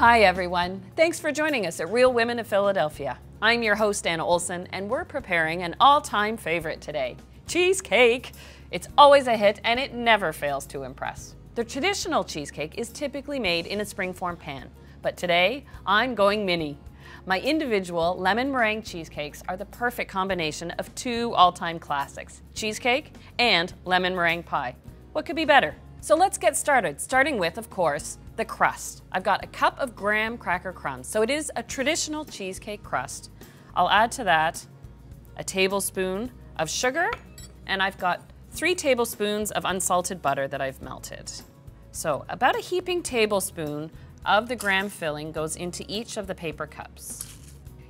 Hi everyone, thanks for joining us at Real Women of Philadelphia. I'm your host Anna Olson and we're preparing an all-time favorite today, cheesecake. It's always a hit and it never fails to impress. The traditional cheesecake is typically made in a springform pan, but today I'm going mini. My individual lemon meringue cheesecakes are the perfect combination of two all-time classics, cheesecake and lemon meringue pie. What could be better? So let's get started, starting with, of course, the crust. I've got a cup of graham cracker crumbs, so it is a traditional cheesecake crust. I'll add to that a tablespoon of sugar, and I've got 3 tablespoons of unsalted butter that I've melted. So about a heaping tablespoon of the graham filling goes into each of the paper cups.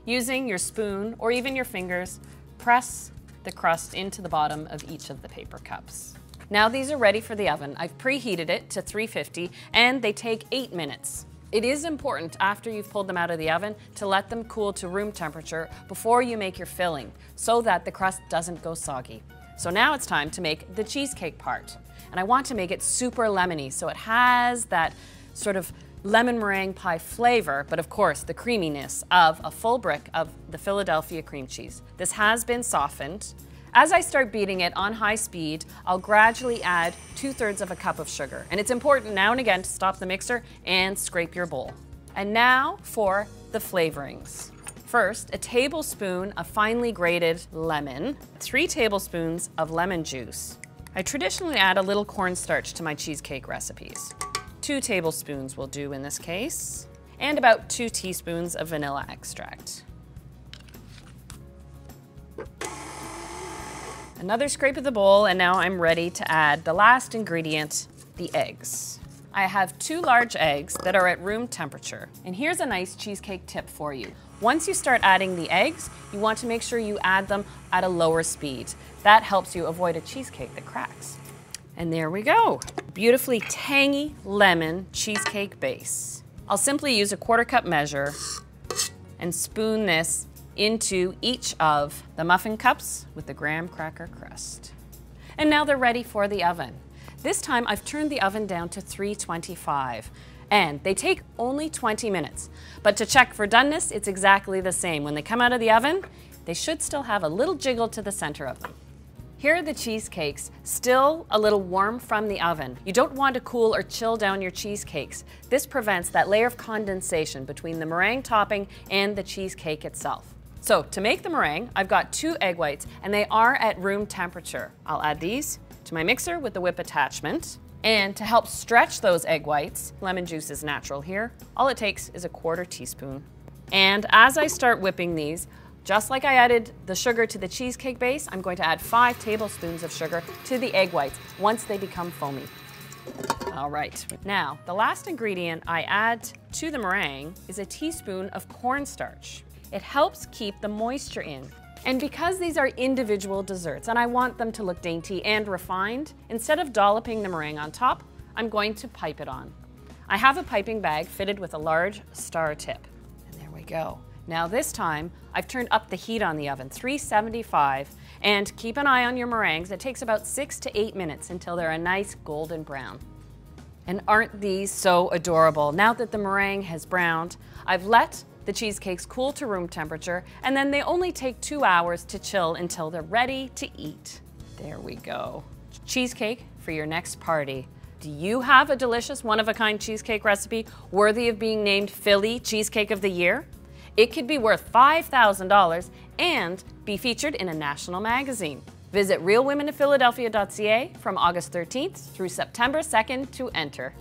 Using your spoon or even your fingers, press the crust into the bottom of each of the paper cups. Now these are ready for the oven. I've preheated it to 350 and they take 8 minutes. It is important after you've pulled them out of the oven to let them cool to room temperature before you make your filling so that the crust doesn't go soggy. So now it's time to make the cheesecake part. And I want to make it super lemony so it has that sort of lemon meringue pie flavor, but of course the creaminess of a full brick of the Philadelphia cream cheese. This has been softened. As I start beating it on high speed, I'll gradually add 2/3 of a cup of sugar. And it's important now and again to stop the mixer and scrape your bowl. And now for the flavorings. First, a tablespoon of finely grated lemon, 3 tablespoons of lemon juice. I traditionally add a little cornstarch to my cheesecake recipes. 2 tablespoons will do in this case, and about 2 teaspoons of vanilla extract. Another scrape of the bowl, and now I'm ready to add the last ingredient, the eggs. I have 2 large eggs that are at room temperature. And here's a nice cheesecake tip for you. Once you start adding the eggs, you want to make sure you add them at a lower speed. That helps you avoid a cheesecake that cracks. And there we go. Beautifully tangy lemon cheesecake base. I'll simply use a 1/4 cup measure and spoon this into each of the muffin cups with the graham cracker crust. And now they're ready for the oven. This time I've turned the oven down to 325 and they take only 20 minutes. But to check for doneness, it's exactly the same. When they come out of the oven, they should still have a little jiggle to the center of them. Here are the cheesecakes, still a little warm from the oven. You don't want to cool or chill down your cheesecakes. This prevents that layer of condensation between the meringue topping and the cheesecake itself. So to make the meringue, I've got 2 egg whites and they are at room temperature. I'll add these to my mixer with the whip attachment. And to help stretch those egg whites, lemon juice is natural here. All it takes is a 1/4 teaspoon. And as I start whipping these, just like I added the sugar to the cheesecake base, I'm going to add 5 tablespoons of sugar to the egg whites once they become foamy. All right, now the last ingredient I add to the meringue is a teaspoon of cornstarch. It helps keep the moisture in. And because these are individual desserts and I want them to look dainty and refined, instead of dolloping the meringue on top, I'm going to pipe it on. I have a piping bag fitted with a large star tip. And there we go. Now this time, I've turned up the heat on the oven, 375, and keep an eye on your meringues. It takes about 6 to 8 minutes until they're a nice golden brown. And aren't these so adorable? Now that the meringue has browned, I've let the cheesecakes cool to room temperature, and then they only take 2 hours to chill until they're ready to eat. There we go. Cheesecake for your next party. Do you have a delicious one-of-a-kind cheesecake recipe worthy of being named Philly Cheesecake of the Year? It could be worth $5,000 and be featured in a national magazine. Visit RealWomenofPhiladelphia.ca from August 13th through September 2nd to enter.